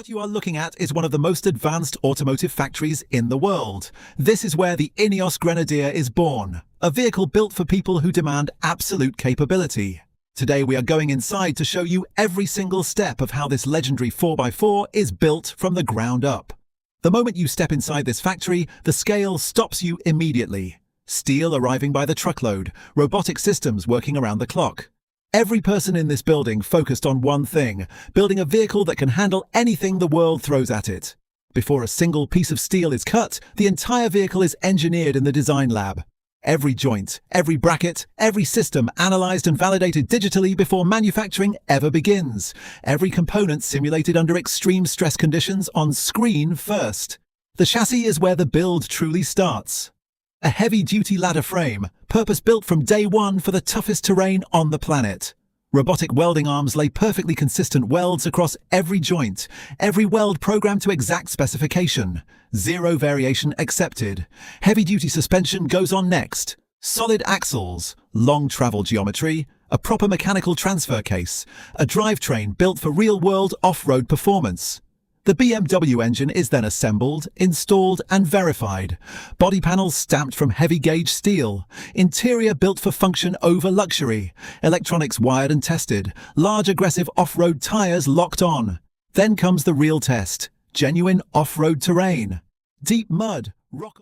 What you are looking at is one of the most advanced automotive factories in the world. This is where the Ineos Grenadier is born, a vehicle built for people who demand absolute capability. Today we are going inside to show you every single step of how this legendary 4x4 is built from the ground up. The moment you step inside this factory, the scale stops you immediately. Steel arriving by the truckload, robotic systems working around the clock. Every person in this building focused on one thing, building a vehicle that can handle anything the world throws at it. Before a single piece of steel is cut, the entire vehicle is engineered in the design lab. Every joint, every bracket, every system analyzed and validated digitally before manufacturing ever begins. Every component simulated under extreme stress conditions on screen first. The chassis is where the build truly starts. A heavy-duty ladder frame, purpose-built from day one for the toughest terrain on the planet. Robotic welding arms lay perfectly consistent welds across every joint, every weld programmed to exact specification. Zero variation accepted. Heavy-duty suspension goes on next. Solid axles, long travel geometry, a proper mechanical transfer case, a drivetrain built for real-world off-road performance. The BMW engine is then assembled, installed and verified. Body panels stamped from heavy-gauge steel. Interior built for function over luxury. Electronics wired and tested. Large aggressive off-road tires locked on. Then comes the real test. Genuine off-road terrain. Deep mud, rock...